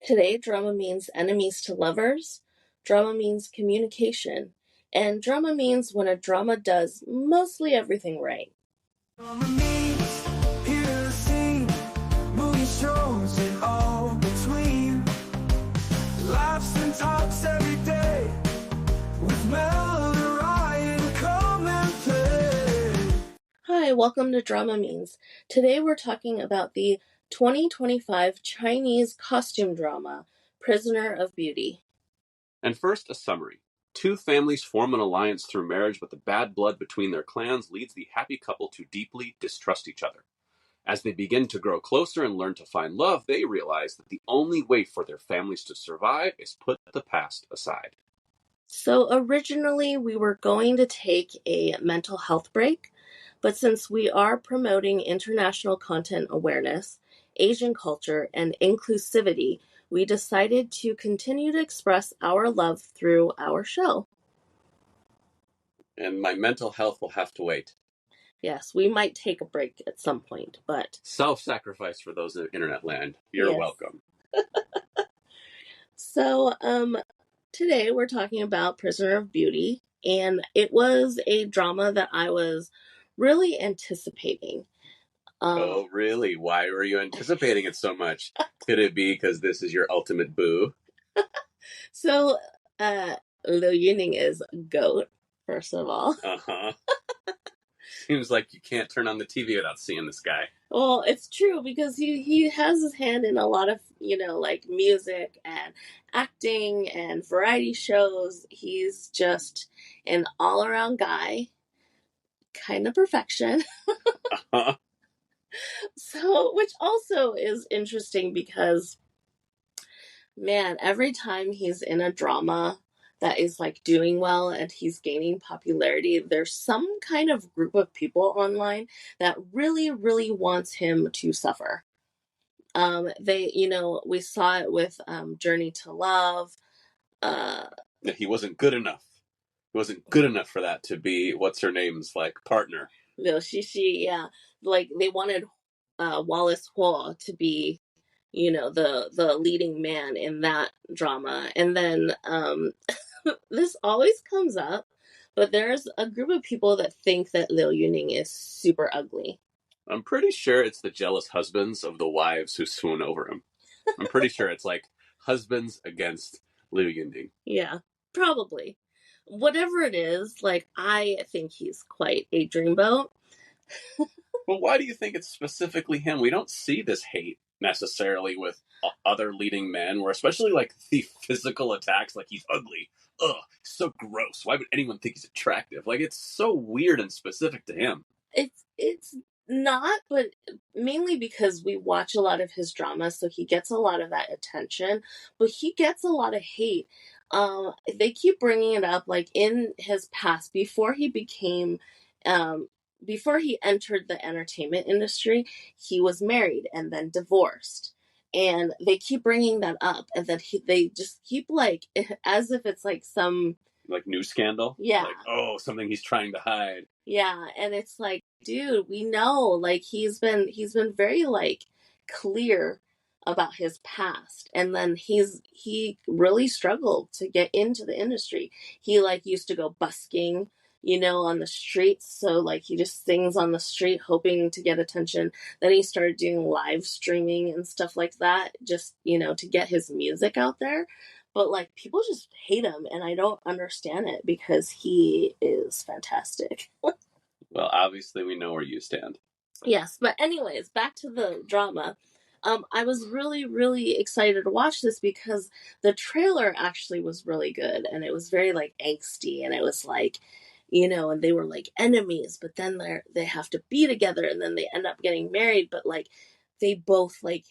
Today, drama means enemies to lovers, drama means communication, and drama means when a drama does mostly everything right. Drama means here to sing, movie shows and all between. Laughs and talks every day with Mel and Ryan, come and play. Hi, welcome to Drama Means. Today we're talking about the 2025 Chinese costume drama, Prisoner of Beauty. And first, a summary. Two families form an alliance through marriage, but the bad blood between their clans leads the happy couple to deeply distrust each other. As they begin to grow closer and learn to find love, they realize that the only way for their families to survive is put the past aside. So originally we were going to take a mental health break, but since we are promoting international content awareness, Asian culture, and inclusivity, we decided to continue to express our love through our show. And my mental health will have to wait. Yes, we might take a break at some point, but Self-sacrifice for those in internet land. You're yes. welcome. So, today we're talking about Prisoner of Beauty, and it was a drama that I was really anticipating. Oh, really? Why were you anticipating it so much? Could it be because this is your ultimate boo? So, Liu Yu Ning is a goat, first of all. Uh-huh. Seems like you can't turn on the TV without seeing this guy. Well, it's true because he has his hand in a lot of, like music and acting and variety shows. He's just an all-around guy, kind of perfection. Uh-huh. So, which also is interesting because, man, every time he's in a drama that is like doing well and he's gaining popularity, there's some kind of group of people online that really, really wants him to suffer. We saw it with Journey to Love. That he wasn't good enough. He wasn't good enough for that to be what's her name's like partner. Liu Shishi, yeah, like they wanted Wallace Huo to be, the leading man in that drama, and then this always comes up, but there's a group of people that think that Liu Yu Ning is super ugly. I'm pretty sure it's the jealous husbands of the wives who swoon over him. I'm pretty sure it's like husbands against Liu Yu Ning. Yeah, probably. Whatever it is, like, I think he's quite a dreamboat. Well, why do you think it's specifically him? We don't see this hate necessarily with other leading men, where especially like the physical attacks, like he's ugly. Ugh, so gross. Why would anyone think he's attractive? Like, it's so weird and specific to him. It's not, but mainly because we watch a lot of his drama, so he gets a lot of that attention, but he gets a lot of hate. They keep bringing it up, like in his past, before he entered the entertainment industry, he was married and then divorced. And they keep bringing that up, and then they just keep like, as if it's like some like news scandal. Yeah. Like, oh, something he's trying to hide. Yeah, and it's like, dude, we know, like he's been very like clear about his past, and then he really struggled to get into the industry. He like used to go busking, on the streets, so like he just sings on the street hoping to get attention. Then he started doing live streaming and stuff like that, just, to get his music out there. But like people just hate him, and I don't understand it because he is fantastic. Well, obviously we know where you stand. Yes, but anyways, back to the drama. I was really, really excited to watch this because the trailer actually was really good, and it was very like angsty, and it was like, and they were like enemies, but then they have to be together, and then they end up getting married, but like they both like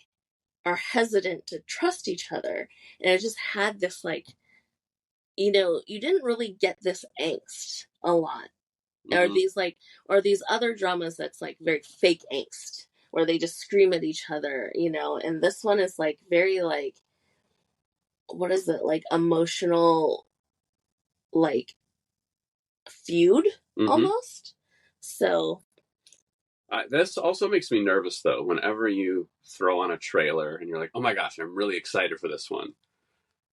are hesitant to trust each other, and it just had this like, you didn't really get this angst a lot. Mm-hmm. Or these other dramas that's like very fake angst where they just scream at each other, and this one is like very like, what is it, like emotional, like feud, almost. So This also makes me nervous, though, whenever you throw on a trailer and you're like, oh my gosh, I'm really excited for this one.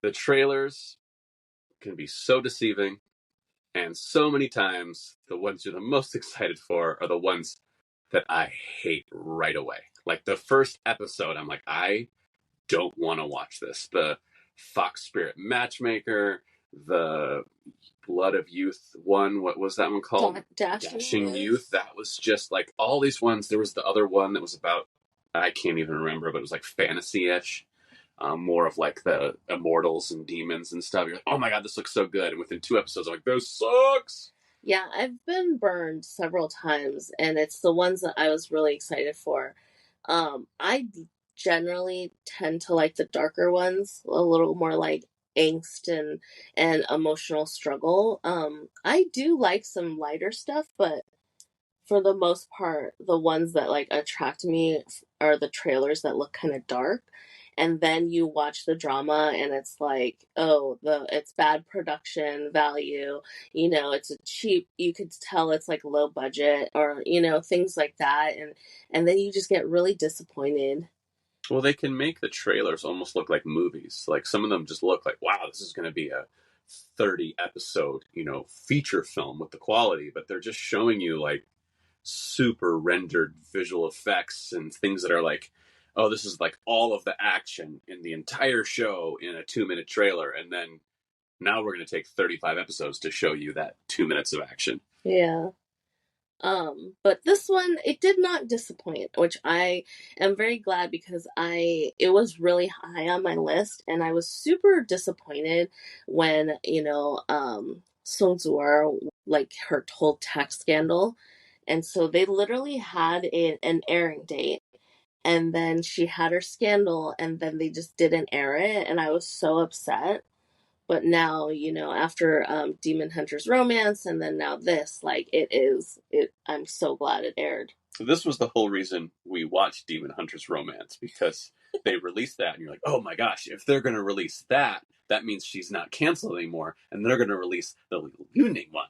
The trailers can be so deceiving, and so many times the ones you're the most excited for are the ones that I hate right away. Like the first episode, I'm like, I don't want to watch this. The Fox Spirit Matchmaker, the Blood of Youth one, what was that one called? Dashing Youth. That was just like all these ones. There was the other one that was about, I can't even remember, but it was like fantasy-ish. More of like the immortals and demons and stuff. You're like, oh my god, this looks so good. And within 2 episodes, I'm like, this sucks. Yeah, I've been burned several times, and it's the ones that I was really excited for. I generally tend to like the darker ones, a little more like angst and emotional struggle. I do like some lighter stuff, but for the most part, the ones that like attract me are the trailers that look kind of dark. And then you watch the drama and it's like, oh, it's bad production value, it's a cheap, you could tell it's like low budget or, things like that. And then you just get really disappointed. Well, they can make the trailers almost look like movies. Like some of them just look like, wow, this is going to be a 30 episode, feature film with the quality, but they're just showing you like super rendered visual effects and things that are like, oh, this is like all of the action in the entire show in a 2-minute trailer. And then now we're going to take 35 episodes to show you that 2 minutes of action. Yeah. But this one, it did not disappoint, which I am very glad because it was really high on my list and I was super disappointed when, Song Zuer, like her whole tax scandal. And so they literally had an airing date and then she had her scandal and then they just didn't air it. And I was so upset. But now, after Demon Hunter's Romance and then now this, like I'm so glad it aired. So this was the whole reason we watched Demon Hunter's Romance, because they released that and you're like, oh my gosh, if they're going to release that, that means she's not canceled anymore and they're going to release the Liu Yu Ning one.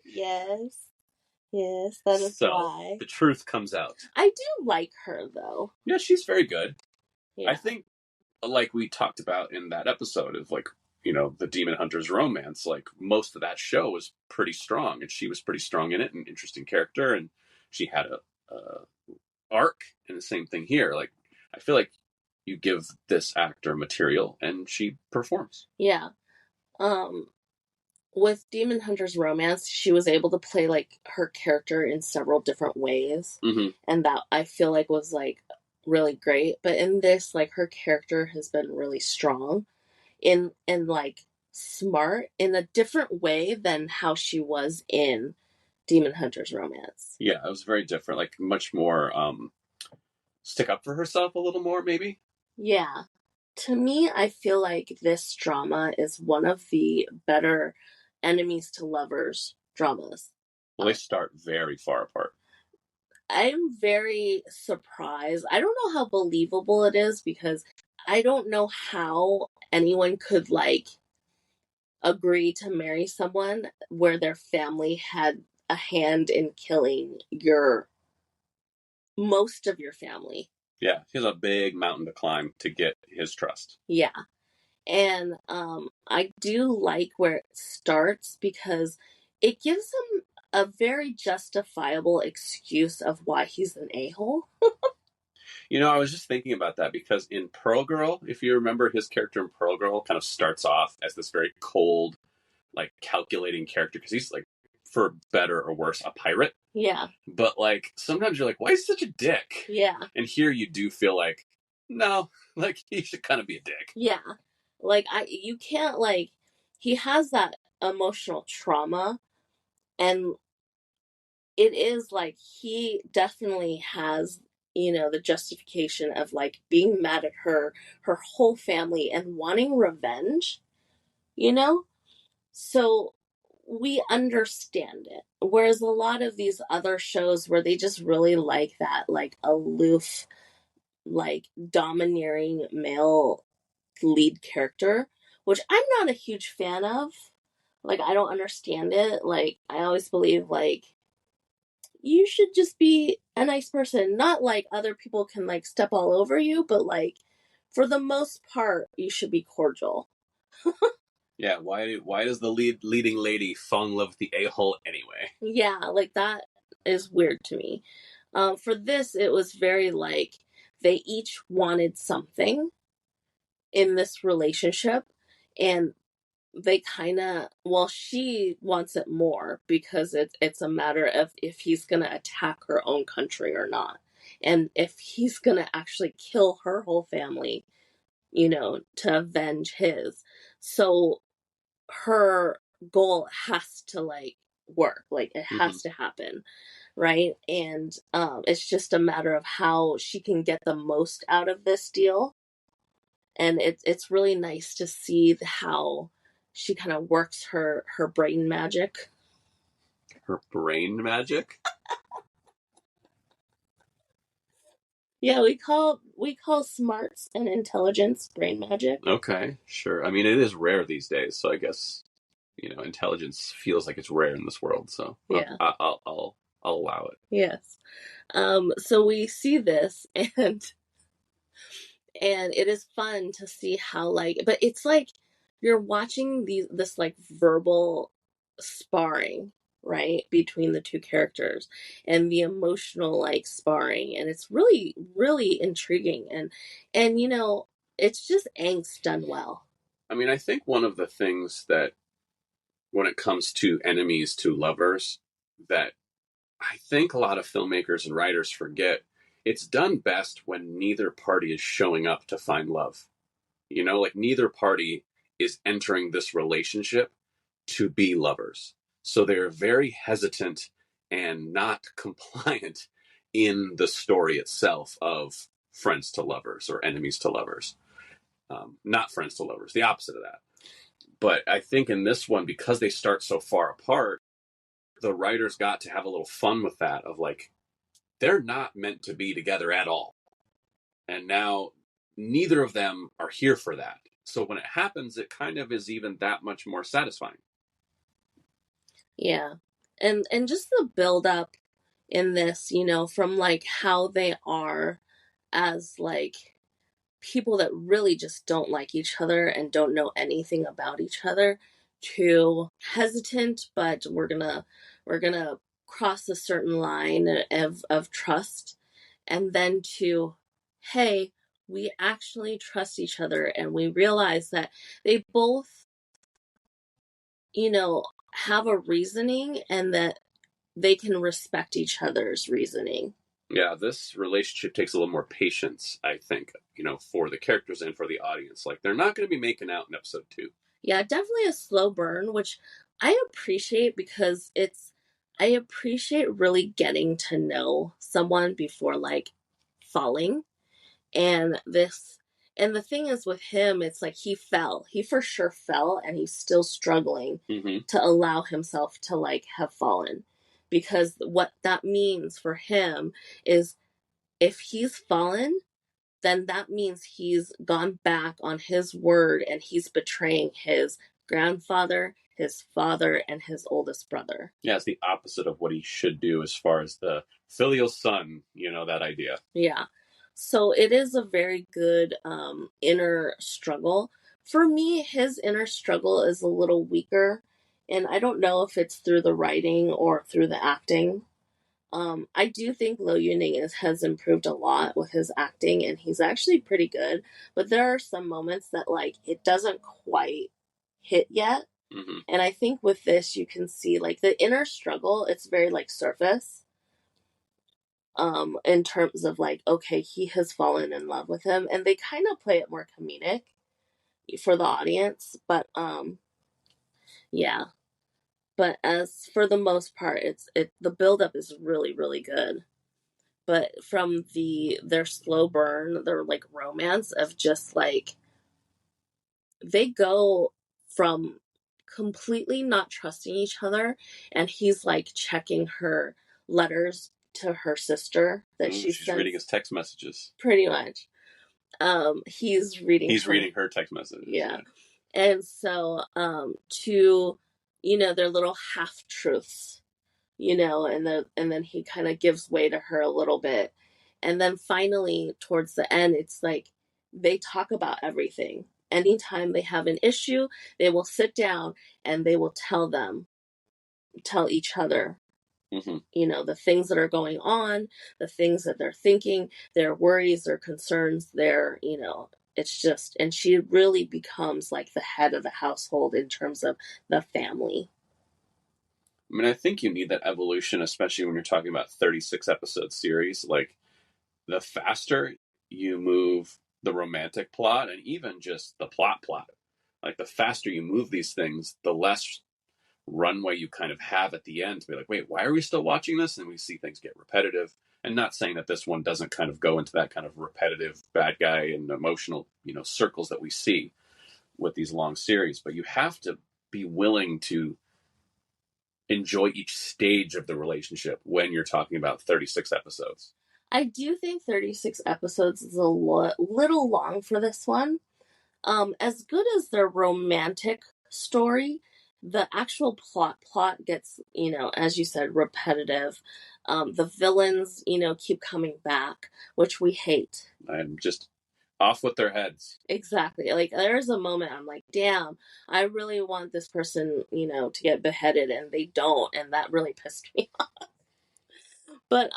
Yes, that is why. The truth comes out. I do like her, though. Yeah, she's very good. Yeah. I think, like we talked about in that episode of like, the Demon Hunter's Romance, like most of that show was pretty strong and she was pretty strong in it, an interesting character, and she had a arc, and the same thing here. Like, I feel like you give this actor material and she performs. Yeah. With Demon Hunter's Romance, she was able to play like her character in several different ways. Mm-hmm. And that I feel like was like really great. But in this, like her character has been really strong and like smart in a different way than how she was in Demon Hunter's Romance. Yeah, it was very different, like much more stick up for herself a little more, maybe. Yeah. To me, I feel like this drama is one of the better enemies to lovers dramas. Well, they start very far apart. I'm very surprised. I don't know how believable it is because I don't know how anyone could like agree to marry someone where their family had a hand in killing most of your family. Yeah, he has a big mountain to climb to get his trust. Yeah. And I do like where it starts because it gives him a very justifiable excuse of why he's an a-hole. I was just thinking about that because in Pearl Girl, if you remember, his character in Pearl Girl kind of starts off as this very cold, like calculating character because he's like, for better or worse, a pirate. Yeah. But like sometimes you're like, why is he such a dick? Yeah. And here you do feel like, no, like he should kind of be a dick. Yeah. Like you can't like, he has that emotional trauma and it is like he definitely has the justification of like being mad at her whole family and wanting revenge, so we understand it, whereas a lot of these other shows where they just really like that like aloof, like domineering male lead character, which I'm not a huge fan of. Like, I don't understand it. Like, I always believe like you should just be a nice person. Not like other people can like step all over you, but like for the most part, you should be cordial. Yeah, why does the leading lady fall in love with the a-hole anyway? Yeah, like that is weird to me. For this, it was very like they each wanted something in this relationship, and they kind of, well, she wants it more because it's a matter of if he's gonna attack her own country or not, and if he's gonna actually kill her whole family, you know, to avenge his. So her goal has to like work, like it has to happen, right? And it's just a matter of how she can get the most out of this deal. And it's really nice to see how she kind of works her brain magic. Her brain magic? Yeah, we call smarts and intelligence brain magic. Okay, sure. I mean, it is rare these days, so I guess, intelligence feels like it's rare in this world. So Yeah. I'll allow it. Yes. So we see this, and it is fun to see how like, but it's like you're watching this like verbal sparring, right, between the two characters, and the emotional like sparring, and it's really really intriguing, and it's just angst done well. I mean, I think one of the things that, when it comes to enemies to lovers, that I think a lot of filmmakers and writers forget, it's done best when neither party is showing up to find love. Like neither party is entering this relationship to be lovers. So they're very hesitant and not compliant in the story itself of friends to lovers or enemies to lovers. Not friends to lovers, the opposite of that. But I think in this one, because they start so far apart, the writers got to have a little fun with that of like, they're not meant to be together at all. And now neither of them are here for that. So when it happens, it kind of is even that much more satisfying. Yeah. And just the build up in this, from like how they are as like people that really just don't like each other and don't know anything about each other, to hesitant, but we're gonna cross a certain line of trust, and then to, hey, we actually trust each other, and we realize that they both have a reasoning, and that they can respect each other's reasoning. Yeah, this relationship takes a little more patience, I think, for the characters and for the audience. Like, they're not going to be making out in episode 2. Yeah, definitely a slow burn, which I appreciate, because I appreciate really getting to know someone before like falling. And the thing is with him, it's like he fell. He for sure fell, and he's still struggling to allow himself to like have fallen. Because what that means for him is, if he's fallen, then that means he's gone back on his word, and he's betraying his grandfather, his father, and his oldest brother. Yeah, it's the opposite of what he should do as far as the filial son, that idea. Yeah. So it is a very good inner struggle. For me, his inner struggle is a little weaker, and I don't know if it's through the writing or through the acting. I do think Liu Yu Ning has improved a lot with his acting, and he's actually pretty good. But there are some moments that like it doesn't quite hit yet. Mm-hmm. And I think with this, you can see like the inner struggle. It's very like surface. In terms of like, okay, he has fallen in love with him, and they kind of play it more comedic for the audience. But yeah. But as for the most part, the buildup is really, really good. But from their slow burn, their like romance of just like, they go from completely not trusting each other, and he's like checking her letters to her sister that she's reading his text messages. Pretty much. He's reading her text messages. Yeah. And so to their little half truths, and then he kind of gives way to her a little bit. And then finally, towards the end, it's like they talk about everything. Anytime they have an issue, they will sit down and they will tell each other, the things that are going on, the things that they're thinking, their worries, their concerns, it's just, and she really becomes like the head of the household in terms of the family. I mean, I think you need that evolution, especially when you're talking about 36 episode series. Like, the faster you move the romantic plot and even just the plot, like the faster you move these things, the less runway you kind of have at the end to be like, wait, why are we still watching this? And we see things get repetitive. And not saying that this one doesn't kind of go into that kind of repetitive bad guy and emotional, circles that we see with these long series, but you have to be willing to enjoy each stage of the relationship when you're talking about 36 episodes. I do think 36 episodes is a little long for this one. As good as their romantic story, the actual plot gets, as you said, repetitive. The villains, keep coming back, which we hate. I'm just off with their heads. Exactly. Like, there's a moment I'm like, damn, I really want this person, to get beheaded, and they don't, and that really pissed me off. But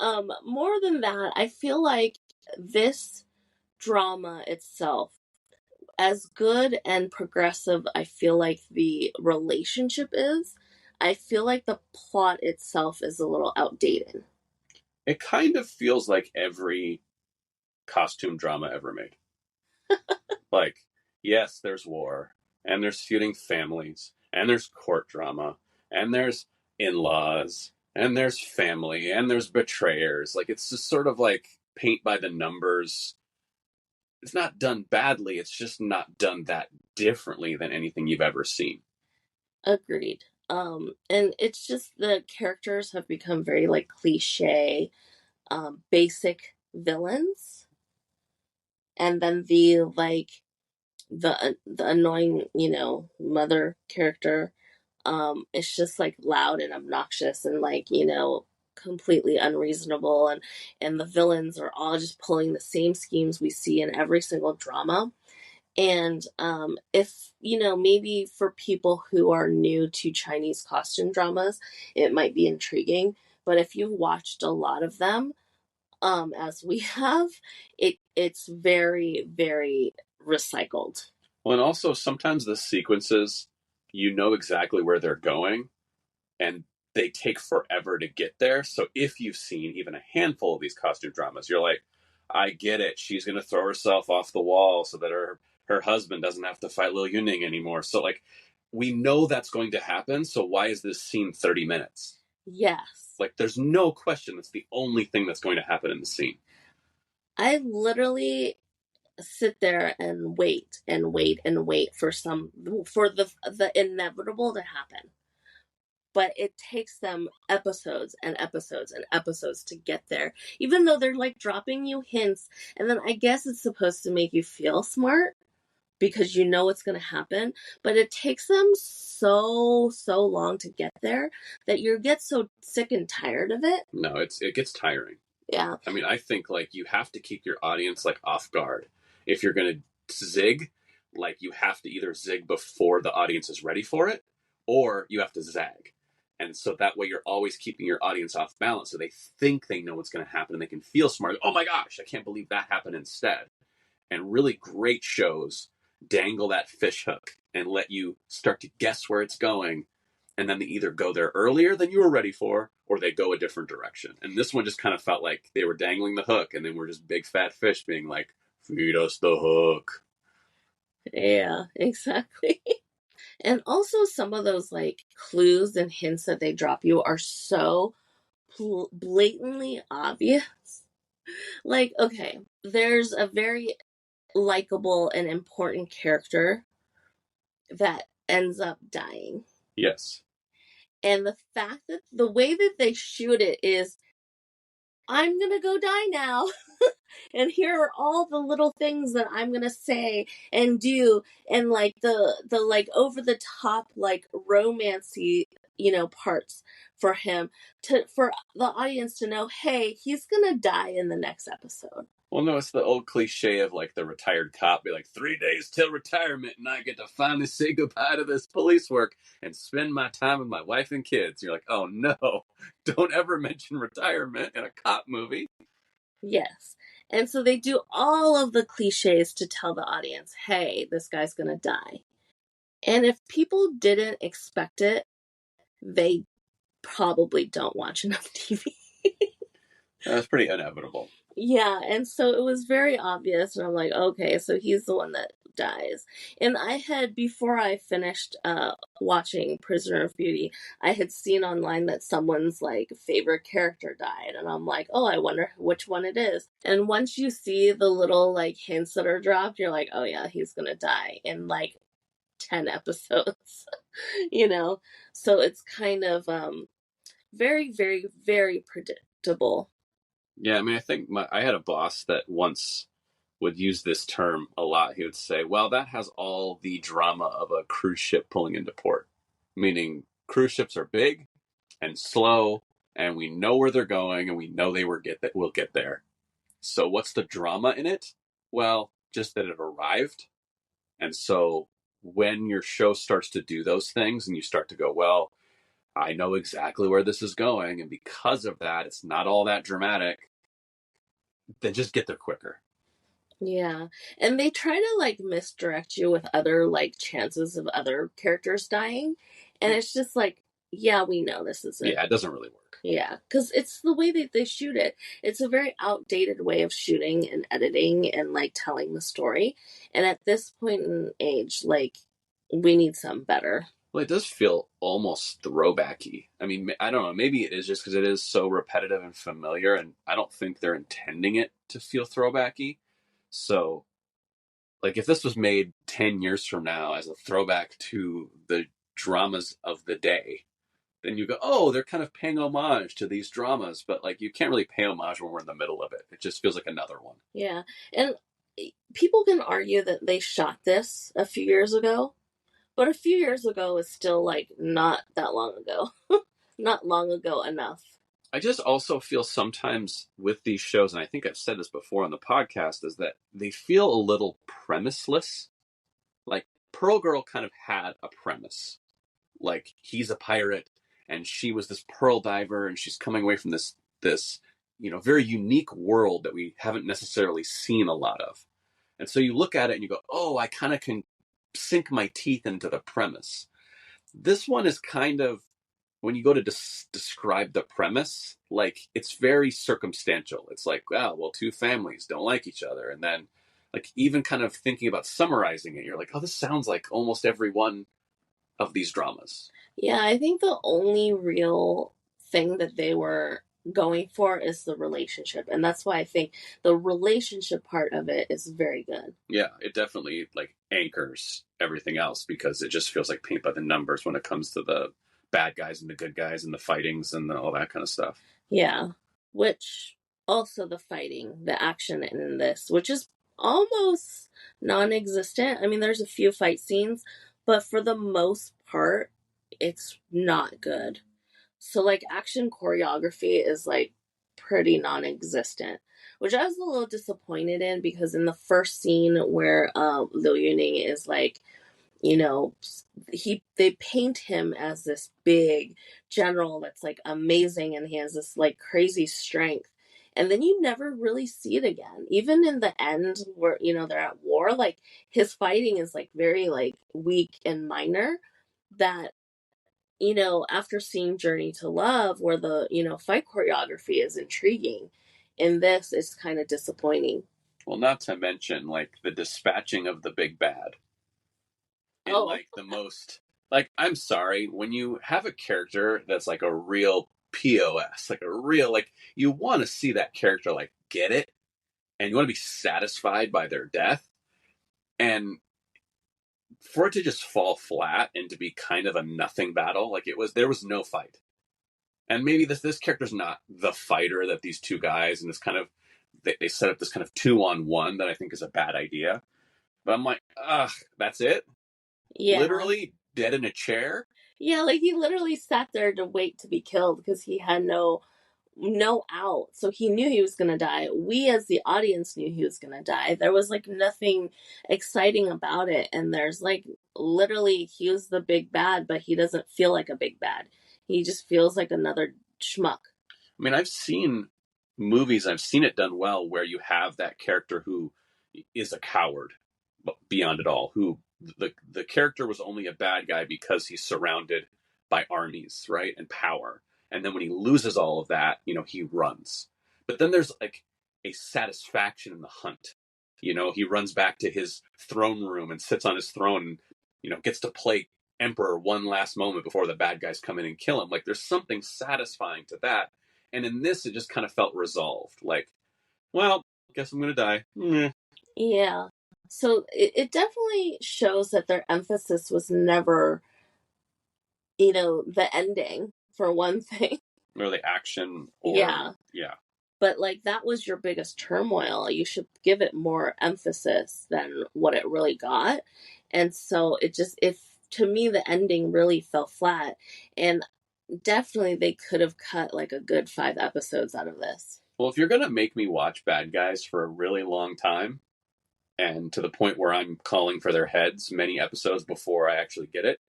more than that, I feel like this drama itself, as good and progressive I feel like the relationship is, I feel like the plot itself is a little outdated. It kind of feels like every costume drama ever made. Like, yes, there's war, and there's feuding families, and there's court drama, and there's in-laws, and there's family, and there's betrayers. Like, it's just sort of like paint by the numbers. It's not done badly, it's just not done that differently than anything you've ever seen. Agreed. And it's just the characters have become very like cliche, basic villains, and then the annoying, mother character, it's just like loud and obnoxious and like, completely unreasonable, and the villains are all just pulling the same schemes we see in every single drama. And if maybe for people who are new to Chinese costume dramas, it might be intriguing, but if you've watched a lot of them, as we have, it's very, very recycled. Well, and also sometimes the sequences, exactly where they're going, and they take forever to get there. So if you've seen even a handful of these costume dramas, you're like, I get it. She's going to throw herself off the wall so that her husband doesn't have to fight Liu Yu Ning anymore. So, like, we know that's going to happen. So why is this scene 30 minutes? Yes. Like, there's no question that's the only thing that's going to happen in the scene. I literally sit there and wait and wait and wait for the inevitable to happen. But it takes them episodes and episodes and episodes to get there, even though they're like dropping you hints. And then I guess it's supposed to make you feel smart because you know what's going to happen, but it takes them so long to get there that you get so sick and tired of it. No, it gets tiring. Yeah. I mean, I think like you have to keep your audience like off guard. If you're going to zig, like you have to either zig before the audience is ready for it, or you have to zag. And so that way you're always keeping your audience off balance. So they think they know what's going to happen and they can feel smart. Oh my gosh, I can't believe that happened instead. And really great shows dangle that fish hook and let you start to guess where it's going. And then they either go there earlier than you were ready for, or they go a different direction. And this one just kind of felt like they were dangling the hook and then we're just big fat fish being like, feed us the hook. Yeah, exactly. And also some of those like clues and hints that they drop you are so blatantly obvious. Like, okay, there's a very likable and important character that ends up dying. Yes. And the fact that the way that they shoot it is, I'm gonna go die now. And here are all the little things that I'm gonna say and do, and like the like over the top like romancy parts for him for the audience to know, hey, he's gonna die in the next episode. Well, no, it's the old cliche of like the retired cop be like 3 days till retirement, and I get to finally say goodbye to this police work and spend my time with my wife and kids. You're like, oh no, don't ever mention retirement in a cop movie. Yes. And so they do all of the cliches to tell the audience, hey, this guy's gonna die. And if people didn't expect it, they probably don't watch enough TV. That's pretty inevitable. Yeah, and so it was very obvious, and I'm like, okay, so he's the one that dies. And I had, before I finished watching Prisoner of Beauty, I had seen online that someone's like favorite character died, and I'm like, oh, I wonder which one it is. And once you see the little like hints that are dropped, you're like, oh yeah, he's gonna die in like 10 episodes. So it's kind of very, very, very predictable. Yeah, I mean, I think I had a boss that once would use this term a lot. He would say, well, that has all the drama of a cruise ship pulling into port, meaning cruise ships are big and slow, and we know where they're going, and we know we'll get there. So what's the drama in it? Well, just that it arrived. And so when your show starts to do those things and you start to go, well, I know exactly where this is going, and because of that, it's not all that dramatic, then just get there quicker. Yeah. And they try to like misdirect you with other like chances of other characters dying. And it's just like, yeah, we know this isn't. Yeah, it doesn't really work. Yeah, because it's the way that they shoot it. It's a very outdated way of shooting and editing and like telling the story. And at this point in age, like, we need something better. Well, it does feel almost throwbacky. I mean, I don't know. Maybe it is just because it is so repetitive and familiar, and I don't think they're intending it to feel throwbacky. So, like, if this was made 10 years from now as a throwback to the dramas of the day, then you go, oh, they're kind of paying homage to these dramas, but like you can't really pay homage when we're in the middle of it. It just feels like another one. Yeah. And people can argue that they shot this a few years ago, but a few years ago is still like not that long ago. Not long ago enough. I just also feel sometimes with these shows, and I think I've said this before on the podcast, is that they feel a little premiseless. Like Pearl Girl kind of had a premise. Like he's a pirate and she was this pearl diver and she's coming away from this very unique world that we haven't necessarily seen a lot of. And so you look at it and you go, oh, I kind of can sink my teeth into the premise. This one is kind of, when you go to describe the premise, like it's very circumstantial. It's like, well, two families don't like each other. And then like even kind of thinking about summarizing it, you're like, oh, this sounds like almost every one of these dramas. Yeah, I think the only real thing that they were going for is the relationship, and that's why I think the relationship part of it is very good. Yeah, it definitely like anchors everything else because it just feels like paint by the numbers when it comes to the bad guys and the good guys and the fightings and all that kind of stuff. Yeah, which also the fighting, the action in this, which is almost non-existent. I mean, there's a few fight scenes, but for the most part, it's not good. So like action choreography is like pretty non-existent, which I was a little disappointed in because in the first scene where Liu Yu Ning is like, they paint him as this big general that's like amazing and he has this like crazy strength. And then you never really see it again. Even in the end where, they're at war, like his fighting is like very like weak and minor that, after seeing Journey to Love, where the, fight choreography is intriguing, in this it's kind of disappointing. Well, not to mention, like, the dispatching of the big bad. In, like, the most... Like, I'm sorry, when you have a character that's, like, a real POS, like, a real, like, you want to see that character, like, get it, and you want to be satisfied by their death, and for it to just fall flat and to be kind of a nothing battle, like there was no fight. And maybe this character's not the fighter that these two guys and this kind of they set up this kind of 2-on-1 that I think is a bad idea. But I'm like, that's it? Yeah. Literally dead in a chair? Yeah, like he literally sat there to wait to be killed because he had no out. So he knew he was going to die. We as the audience knew he was going to die. There was like nothing exciting about it. And there's like literally he was the big bad, but he doesn't feel like a big bad. He just feels like another schmuck. I mean, I've seen movies, I've seen it done well, where you have that character who is a coward beyond it all, who the character was only a bad guy because he's surrounded by armies, right, and power. And then when he loses all of that, he runs. But then there's like a satisfaction in the hunt. He runs back to his throne room and sits on his throne and, gets to play emperor one last moment before the bad guys come in and kill him. Like there's something satisfying to that. And in this, it just kind of felt resolved. Like, well, guess I'm going to die. Meh. Yeah. So it definitely shows that their emphasis was never, the ending, for one thing. Or the action. Or, yeah. Yeah. But like that was your biggest turmoil. You should give it more emphasis than what it really got. And so to me, the ending really fell flat. And definitely they could have cut like a good 5 episodes out of this. Well, if you're going to make me watch bad guys for a really long time, and to the point where I'm calling for their heads many episodes before I actually get it,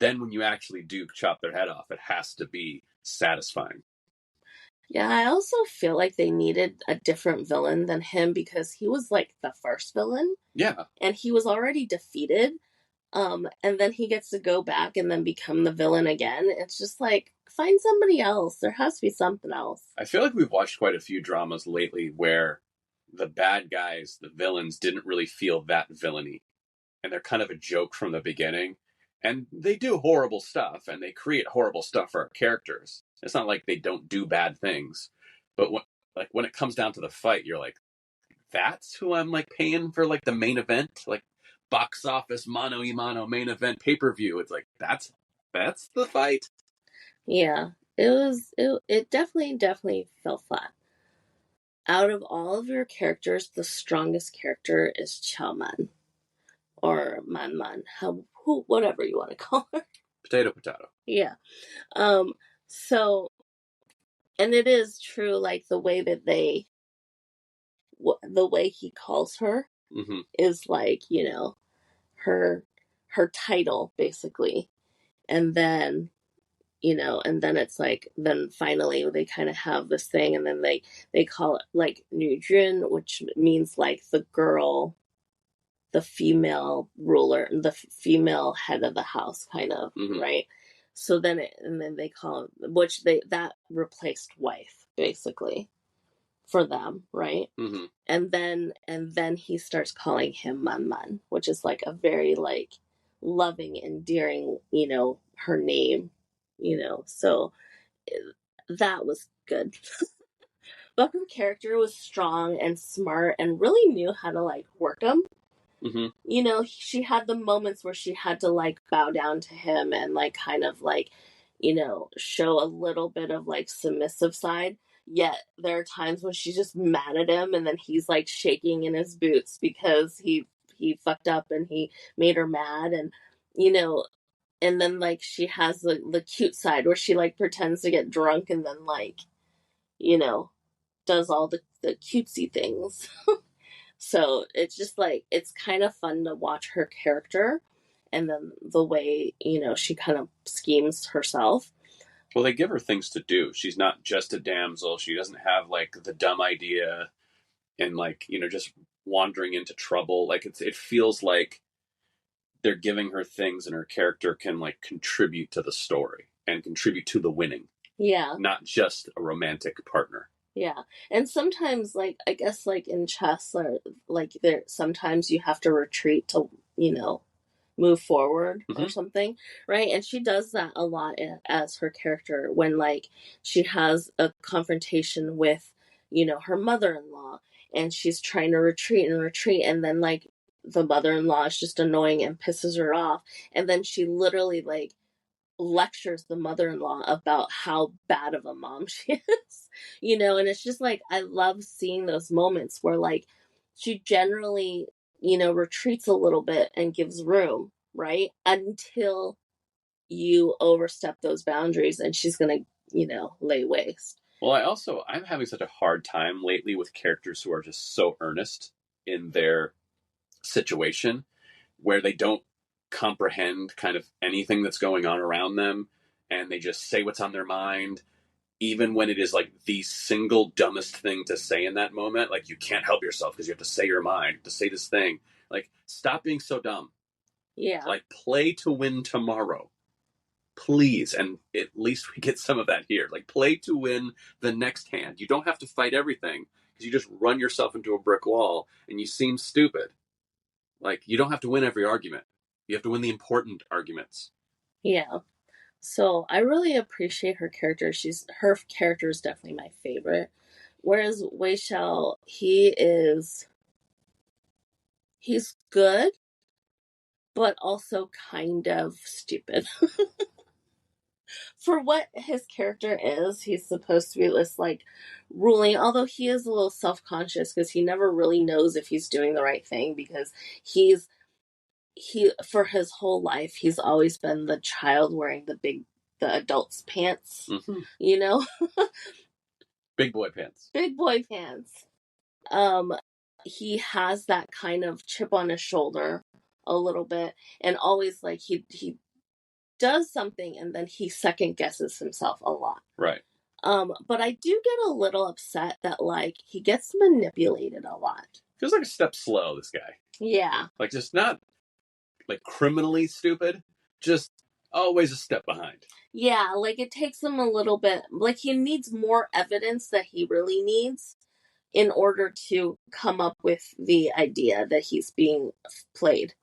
then when you actually do chop their head off, it has to be satisfying. Yeah, I also feel like they needed a different villain than him because he was like the first villain. Yeah. And he was already defeated. And then he gets to go back and then become the villain again. It's just like, find somebody else. There has to be something else. I feel like we've watched quite a few dramas lately where the bad guys, the villains, didn't really feel that villainy. And they're kind of a joke from the beginning. And they do horrible stuff, and they create horrible stuff for our characters. It's not like they don't do bad things. But when it comes down to the fight, you're like, that's who I'm like paying for like the main event? Like box office mano y mano main event pay-per-view. It's like, that's the fight? Yeah. It definitely fell flat. Out of all of your characters, the strongest character is Qiao Man. Or Man, whatever you want to call her. Potato. Yeah. So, and it is true, like the way that the way he calls her mm-hmm. is like, her title basically. And then, and then it's like, then finally they kind of have this thing, and then they call it like Nu Jun, which means like the girl, the female ruler, the female head of the house, kind of, mm-hmm. right? So then they call it, that replaced wife basically for them, right? Mm-hmm. And then he starts calling him Man, which is like a very like loving, endearing, her name, so that was good. But her character was strong and smart and really knew how to like work them. Mm-hmm. She had the moments where she had to like bow down to him and like kind of like, show a little bit of like submissive side. Yet there are times when she's just mad at him, and then he's like shaking in his boots because he fucked up and he made her mad, and and then like she has the cute side where she like pretends to get drunk and then like, does all the cutesy things. So it's just like, it's kind of fun to watch her character and then the way, she kind of schemes herself. Well, they give her things to do. She's not just a damsel. She doesn't have like the dumb idea and like, just wandering into trouble. Like it feels like they're giving her things and her character can like contribute to the story and contribute to the winning. Yeah. Not just a romantic partner. Yeah. And sometimes like, I guess like in chess, or like there, sometimes you have to retreat to, move forward or something, right? And she does that a lot as her character when like she has a confrontation with, her mother-in-law, and she's trying to retreat, and then like the mother-in-law is just annoying and pisses her off, and then she literally like lectures the mother-in-law about how bad of a mom she is, and it's just like, I love seeing those moments where like she generally, retreats a little bit and gives room, right? Until you overstep those boundaries and she's gonna, lay waste. Well, I'm having such a hard time lately with characters who are just so earnest in their situation where they don't comprehend kind of anything that's going on around them and they just say what's on their mind, even when it is like the single dumbest thing to say in that moment. Like, you can't help yourself because you have to say your mind, to say this thing. Like, stop being so dumb. Yeah. Like, play to win tomorrow, please. And at least we get some of that here. Like, play to win the next hand. You don't have to fight everything because you just run yourself into a brick wall and you seem stupid. Like, you don't have to win every argument. You have to win the important arguments. Yeah. So I really appreciate her character. Her character is definitely my favorite. Whereas Wei Shao, he's good, but also kind of stupid. For what his character is, he's supposed to be this like ruling, although he is a little self-conscious because he never really knows if he's doing the right thing, because he for his whole life he's always been the child wearing the adult's pants. Mm-hmm. Big boy pants. Big boy pants. He has that kind of chip on his shoulder a little bit, and always like he does something and then he second guesses himself a lot. Right. But I do get a little upset that like he gets manipulated a lot. Feels like a step slow, this guy. Yeah. Like, just not like criminally stupid, just always a step behind. Yeah, like it takes him a little bit, like he needs more evidence that he really needs in order to come up with the idea that he's being played,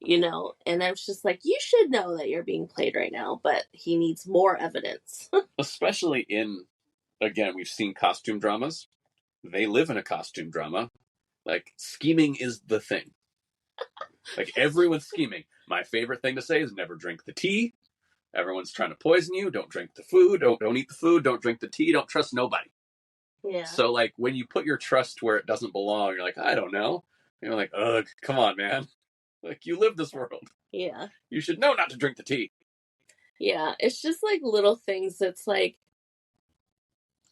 and I was just like, you should know that you're being played right now, but he needs more evidence. Especially again, we've seen costume dramas. They live in a costume drama. Like, scheming is the thing. Like, everyone's scheming. My favorite thing to say is never drink the tea. Everyone's trying to poison you. Don't drink the food. Don't eat the food. Don't drink the tea. Don't trust nobody. Yeah. So, like, when you put your trust where it doesn't belong, you're like, I don't know. And you're like, ugh, come on, man. Like, you live this world. Yeah. You should know not to drink the tea. Yeah, it's just like little things that's like,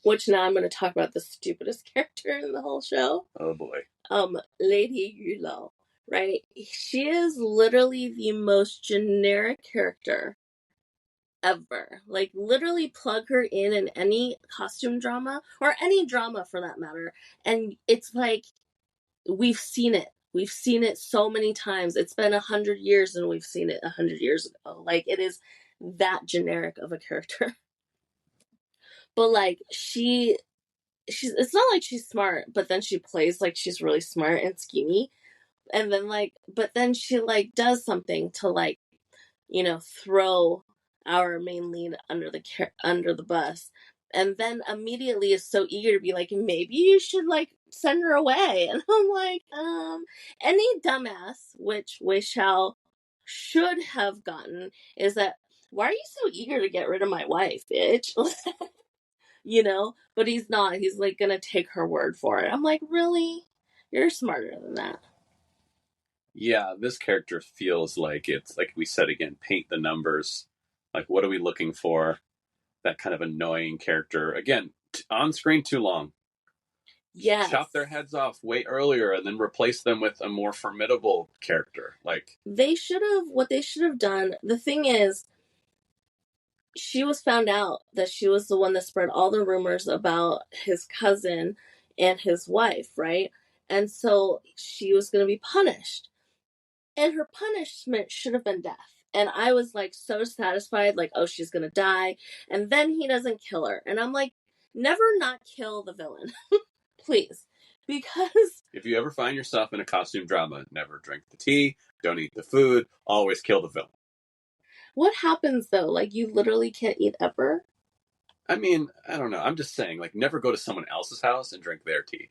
which now I'm going to talk about the stupidest character in the whole show. Oh, boy. Lady Yu Yu, right? She is literally the most generic character ever. Like, literally plug her in any costume drama, or any drama for that matter, and it's like, we've seen it. We've seen it so many times. It's been 100 years and we've seen it 100 years ago. Like, it is that generic of a character. But like, she's it's not like she's smart, but then she plays like she's really smart and schemy. And then like, but then she like does something to like, throw our main lead under the bus, and then immediately is so eager to be like, maybe you should like send her away. And I'm like, any dumbass, which Wei Shao should have gotten, is that, why are you so eager to get rid of my wife, bitch? But he's not. He's like gonna take her word for it. I'm like, really? You're smarter than that. Yeah, this character feels like it's, like we said again, paint the numbers. Like, what are we looking for? That kind of annoying character. Again, on screen too long. Yes. Chop their heads off way earlier and then replace them with a more formidable character. Like, what they should have done, the thing is, she was found out that she was the one that spread all the rumors about his cousin and his wife, right? And so she was going to be punished. And her punishment should have been death. And I was like so satisfied, like, oh, she's going to die. And then he doesn't kill her. And I'm like, never not kill the villain. Please. Because if you ever find yourself in a costume drama, never drink the tea, don't eat the food, always kill the villain. What happens though? Like, you literally can't eat ever? I mean, I don't know. I'm just saying, like, never go to someone else's house and drink their tea.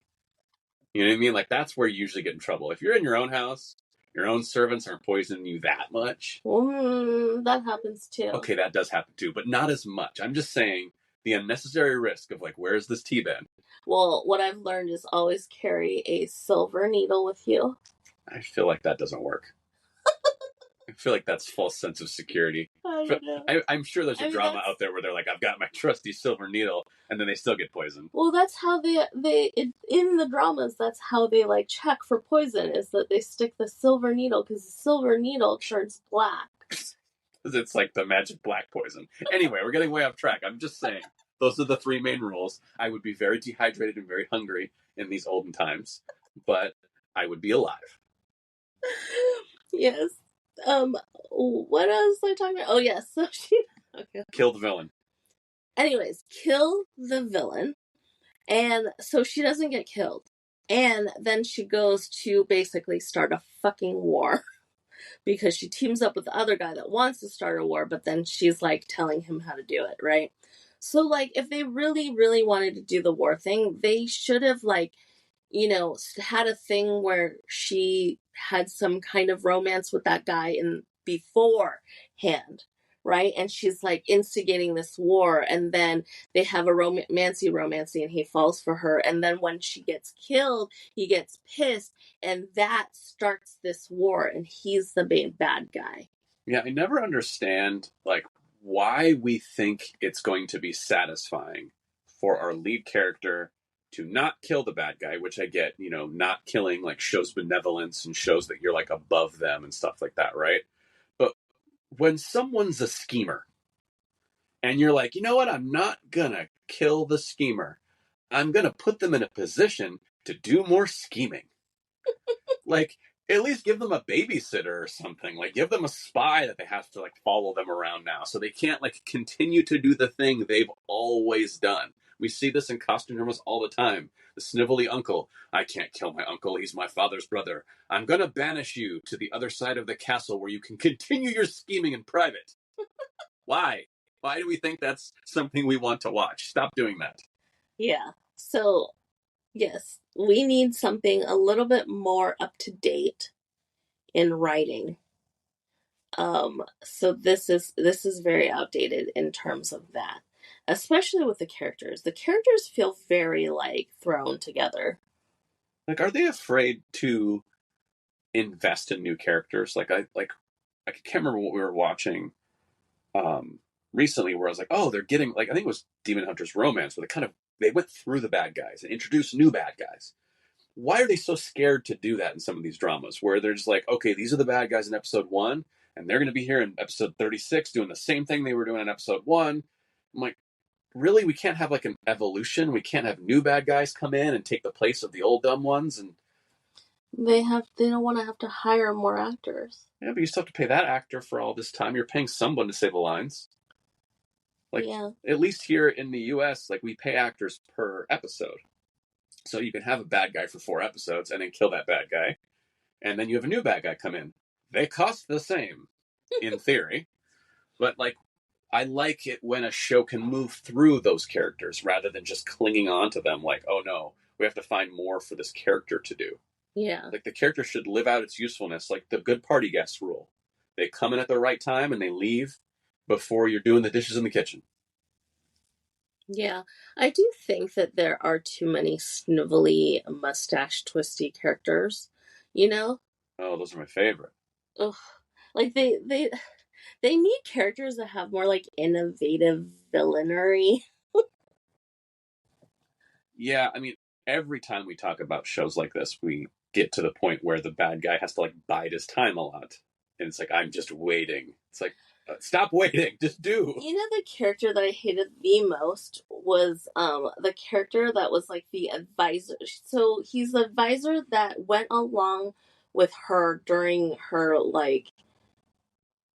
You know what I mean? Like, that's where you usually get in trouble. If you're in your own house, your own servants aren't poisoning you that much. That happens too. Okay, that does happen too, but not as much. I'm just saying the unnecessary risk of, like, where's this tea been? Well, what I've learned is always carry a silver needle with you. I feel like that doesn't work. I feel like that's false sense of security. I don't know. I'm sure there's a drama that's... out there where they're like, I've got my trusty silver needle, and then they still get poisoned. Well, that's how in the dramas, that's how they like check for poison, is that they stick the silver needle, because the silver needle turns black. It's like the magic black poison. Anyway, we're getting way off track. I'm just saying, those are the three main rules. I would be very dehydrated and very hungry in these olden times, but I would be alive. Yes. What else was I talking about? Oh, yes. So she... Okay. Kill the villain. Anyways, kill the villain. And so she doesn't get killed. And then she goes to basically start a fucking war. Because she teams up with the other guy that wants to start a war, but then she's like telling him how to do it, right? So like if they really, really wanted to do the war thing, they should have like, you know, had a thing where she had some kind of romance with that guy in beforehand, right? And she's like instigating this war, and then they have a romancy, and he falls for her, and then when she gets killed, he gets pissed, and that starts this war, and he's the bad guy. Yeah, I never understand like why we think it's going to be satisfying for our lead character to not kill the bad guy, which I get, you know, not killing like shows benevolence and shows that you're like above them and stuff like that, right? But when someone's a schemer and you're like, you know what, I'm not gonna kill the schemer, I'm gonna put them in a position to do more scheming. Like, at least give them a babysitter or something. Like, give them a spy that they have to like follow them around now, so they can't like continue to do the thing they've always done. We see this in costume dramas all the time. The snivelly uncle. I can't kill my uncle. He's my father's brother. I'm going to banish you to the other side of the castle where you can continue your scheming in private. Why? Why do we think that's something we want to watch? Stop doing that. Yeah. So, yes, we need something a little bit more up to date in writing. So this is very outdated in terms of that. Especially with the characters. The characters feel very like thrown together. Like, are they afraid to invest in new characters? I can't remember what we were watching recently where I was like, oh, they're getting like, I think it was Demon Hunter's Romance, where they went through the bad guys and introduced new bad guys. Why are they so scared to do that in some of these dramas where they're just like, okay, these are the bad guys in episode 1 and they're going to be here in episode 36 doing the same thing they were doing in episode 1. I'm like, really? We can't have like an evolution? We can't have new bad guys come in and take the place of the old dumb ones? And they don't want to have to hire more actors. Yeah, but you still have to pay that actor for all this time. You're paying someone to say the lines. Like, yeah. At least here in the US, like, we pay actors per episode. So you can have a bad guy for 4 episodes and then kill that bad guy. And then you have a new bad guy come in. They cost the same, in theory. But, like, I like it when a show can move through those characters rather than just clinging on to them like, oh no, we have to find more for this character to do. Yeah. Like, the character should live out its usefulness, like the good party guest rule. They come in at the right time and they leave before you're doing the dishes in the kitchen. Yeah. I do think that there are too many snivelly, mustache twisty characters, you know? Oh, those are my favorite. Ugh. Like, they need characters that have more, like, innovative villainy. Yeah, I mean, every time we talk about shows like this, we get to the point where the bad guy has to, like, bide his time a lot. And it's like, I'm just waiting. It's like, stop waiting, just do. You know, the character that I hated the most was the character that was, like, the advisor. So he's the advisor that went along with her during her, like,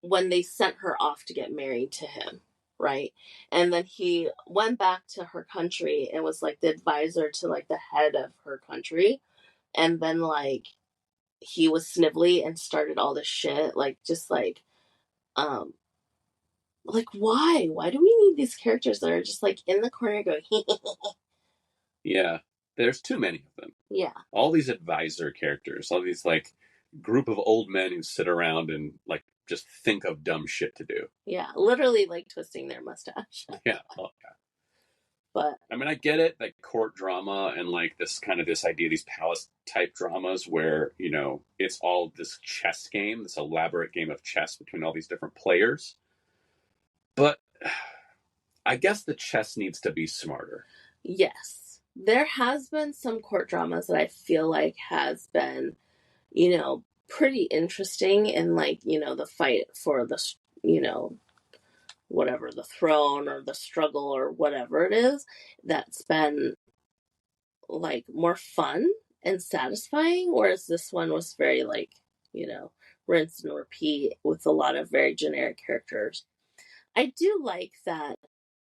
when they sent her off to get married to him, right? And then he went back to her country and was like the advisor to like the head of her country. And then like he was snivelly and started all this shit. Like just like why? Why do we need these characters that are just like in the corner going Yeah. There's too many of them. Yeah. All these advisor characters, all these like group of old men who sit around and like just think of dumb shit to do. Yeah, literally like twisting their mustache. Yeah. Oh, yeah. But I mean, I get it, like court drama and like this idea, these palace type dramas where, you know, it's all this chess game, this elaborate game of chess between all these different players. But I guess the chess needs to be smarter. yes, there has been some court dramas that I feel like has been, you know, pretty interesting in, like, you know, the fight for the, you know, whatever, the throne or the struggle or whatever it is, that's been like more fun and satisfying, whereas this one was very, like, you know, rinse and repeat with a lot of very generic characters. I do like that,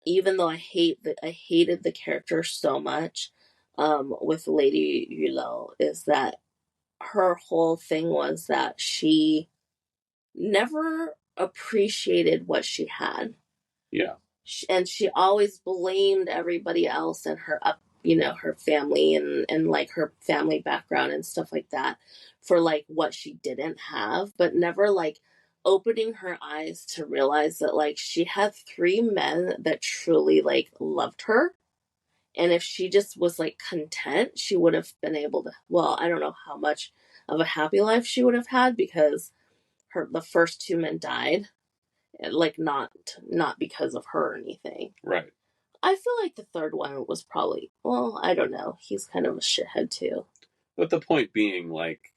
even though I hated the character so much, with Lady Yulo, is that her whole thing was that she never appreciated what she had. Yeah. And she always blamed everybody else and her you know, her family and like her family background and stuff like that for like what she didn't have, but never like opening her eyes to realize that like she had 3 men that truly like loved her. And if she just was like content, she would have been able to, well, I don't know how much of a happy life she would have had, because the first 2 men died, like not because of her or anything. Right. I feel like the third one was probably, well, I don't know. He's kind of a shithead too. But the point being, like,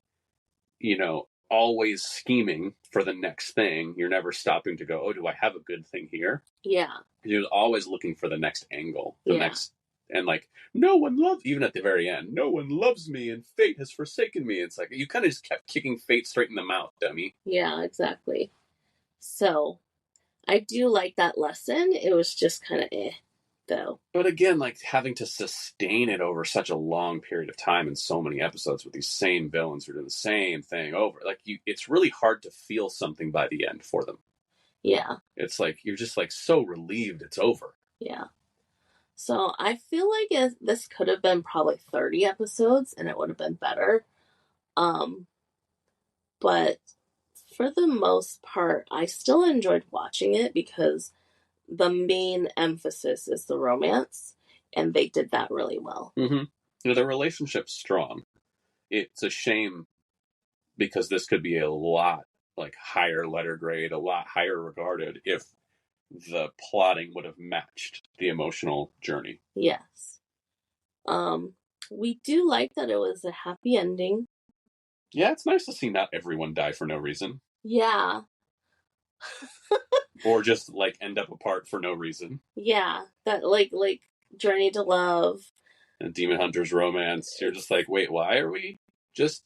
you know, always scheming for the next thing. You're never stopping to go, oh, do I have a good thing here? Yeah. You're always looking for the next angle, the Yeah. next, and like, no one loves, even at the very end, no one loves me and fate has forsaken me. It's like, you kind of just kept kicking fate straight in the mouth, dummy. Yeah, exactly. So I do like that lesson. It was just kind of though. But again, like having to sustain it over such a long period of time in so many episodes with these same villains who are doing the same thing over, like it's really hard to feel something by the end for them. Yeah. It's like you're just like so relieved it's over. Yeah. So I feel like this could have been probably 30 episodes and it would have been better. But for the most part, I still enjoyed watching it because the main emphasis is the romance, and they did that really well. Mm-hmm. You know, the relationship's strong. It's a shame because this could be a lot like higher letter grade, a lot higher regarded if the plotting would have matched the emotional journey. Yes. We do like that it was a happy ending. Yeah, it's nice to see not everyone die for no reason. Yeah. Or just like end up apart for no reason. Yeah, that like Journey to Love and Demon Hunter's romance. You're just like, wait, why are we just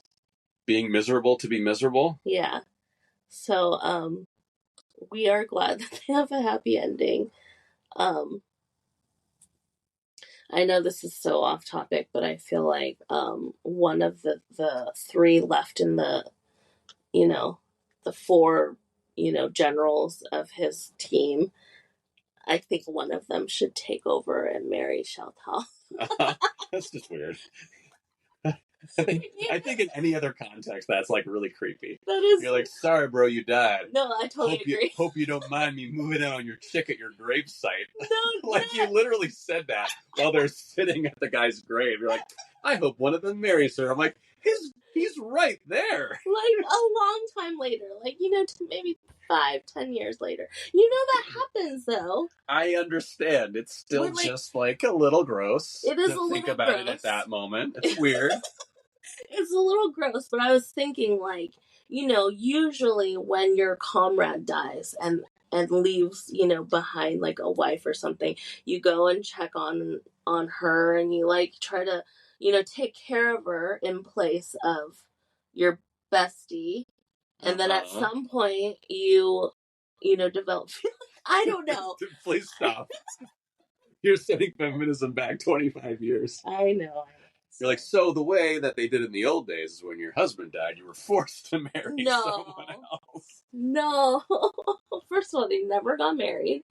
being miserable to be miserable? Yeah. So, we are glad that they have a happy ending. I know this is so off topic, but I feel like one of the 3 left in the, you know, the 4, you know, generals of his team, I think one of them should take over and marry Xiao Tao. That's just weird. I think in any other context, that's like really creepy. That is. You're like, sorry, bro, you died. No, I totally agree. Hope you don't mind me moving in on your chick at your gravesite. No, like you literally said that while they're sitting at the guy's grave. You're like, I hope one of them marries her. I'm like, he's right there. Like a long time later, like, you know, maybe 5-10 years later. You know that happens though. I understand. It's still just like a little gross. It is to a little think about gross. It at that moment. It's weird. It's a little gross, but I was thinking, like, you know, usually when your comrade dies and leaves, you know, behind like a wife or something, you go and check on her and you like try to, you know, take care of her in place of your bestie. And then at some point you know, develop I don't know. Please stop. You're setting feminism back 25 years. I know. You're like, so the way that they did in the old days is when your husband died, you were forced to marry someone else. No. First of all, they never got married.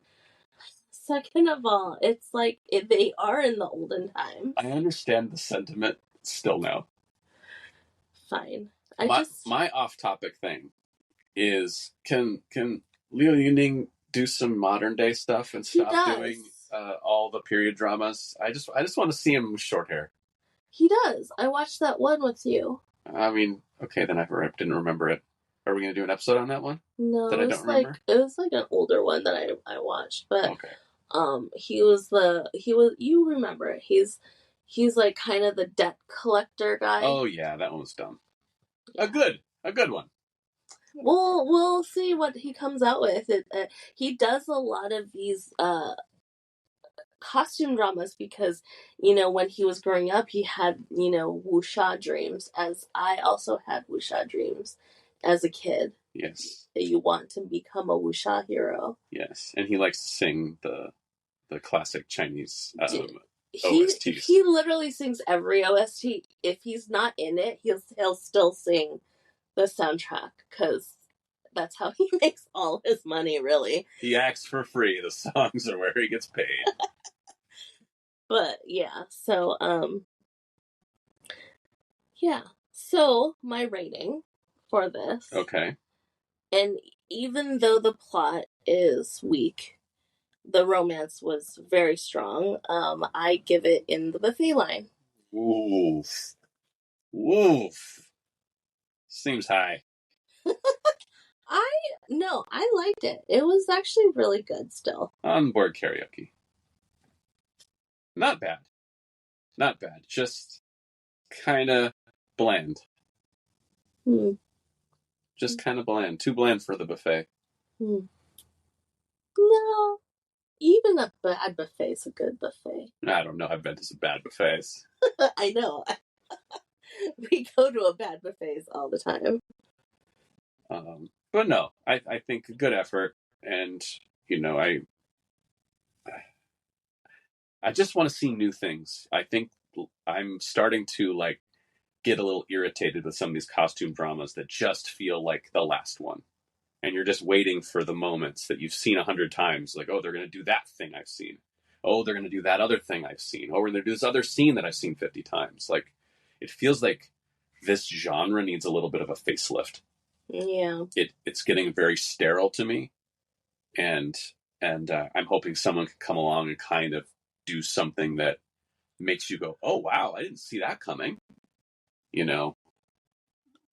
Second of all, it's like they are in the olden times. I understand the sentiment. Still no. Fine. My off-topic thing is, can Liu Yu Ning do some modern day stuff and stop doing all the period dramas. I just want to see him with short hair. He does. I watched that one with you. I mean, okay, then I didn't remember it. Are we going to do an episode on that one? No, that I don't remember? It was like an older one that I watched, but Okay. you remember it. He's like kind of the debt collector guy. Oh yeah, that one was dumb. Yeah. A good one. We'll see what he comes out with. He does a lot of these costume dramas because, when he was growing up, he had, wuxia dreams, as I also had wuxia dreams as a kid. Yes. That you want to become a wuxia hero. Yes, and he likes to sing the classic Chinese OSTs. He literally sings every OST. If he's not in it, he'll still sing the soundtrack, because that's how he makes all his money, really. He acts for free. The songs are where he gets paid. But yeah, so yeah. So my rating for this. Okay. And even though the plot is weak, the romance was very strong. I give it in the buffet line. Woof. Seems high. I liked it. It was actually really good still. On board karaoke. Not bad. Just kind of bland. Just kind of bland. Too bland for the buffet. No. Even a bad buffet is a good buffet. I don't know. I've been to some bad buffets. I know. We go to bad buffets all the time. But no, I think a good effort, and I just want to see new things. I think I'm starting to get a little irritated with some of these costume dramas that just feel like the last one, and you're just waiting for the moments that you've seen 100 times. Like, oh, they're going to do that thing I've seen. Oh, they're going to do that other thing I've seen. Oh, we're going to do this other scene that I've seen 50 times. Like, it feels like this genre needs a little bit of a facelift. Yeah. It's getting very sterile to me, and I'm hoping someone can come along and kind of do something that makes you go, oh wow, I didn't see that coming.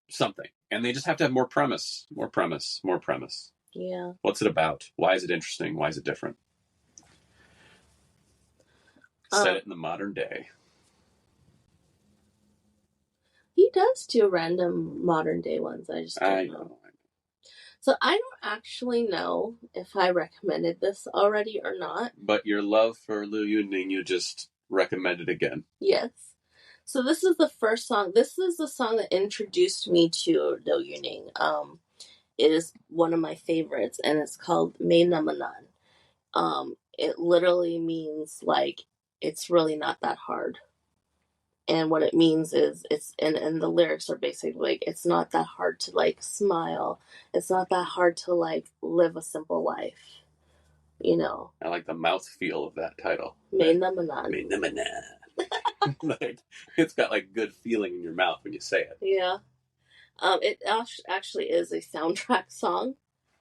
Something. And they just have to have more premise. Yeah. What's it about? Why is it interesting? Why is it different? Set it in the modern day. He does do random modern day ones. I just don't know. So I don't actually know if I recommended this already or not. But your love for Liu Yu Ning, you just recommended again. Yes. So this is the first song. This is the song that introduced me to Liu Yu Ning. It is one of my favorites, and it's called Mei Namanan. It literally means it's really not that hard. And what it means is and the lyrics are basically it's not that hard to smile. It's not that hard to live a simple life. I like the mouthfeel of that title. Mei Namanan. Mei Namanan. It's got good feeling in your mouth when you say it. Yeah. It actually is a soundtrack song.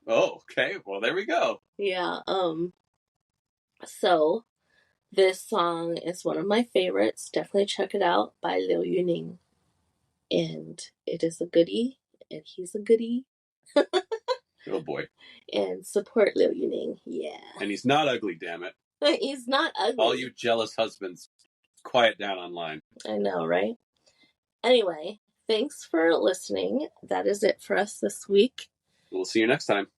Oh, okay. Well, there we go. Yeah. So this song is one of my favorites. Definitely check it out, by Liu Yu Ning. And it is a goodie, and he's a goodie. Oh boy. And support Liu Yu Ning. Yeah. And he's not ugly, damn it. He's not ugly. All you jealous husbands, quiet down online. I know, right? Anyway, thanks for listening. That is it for us this week. We'll see you next time.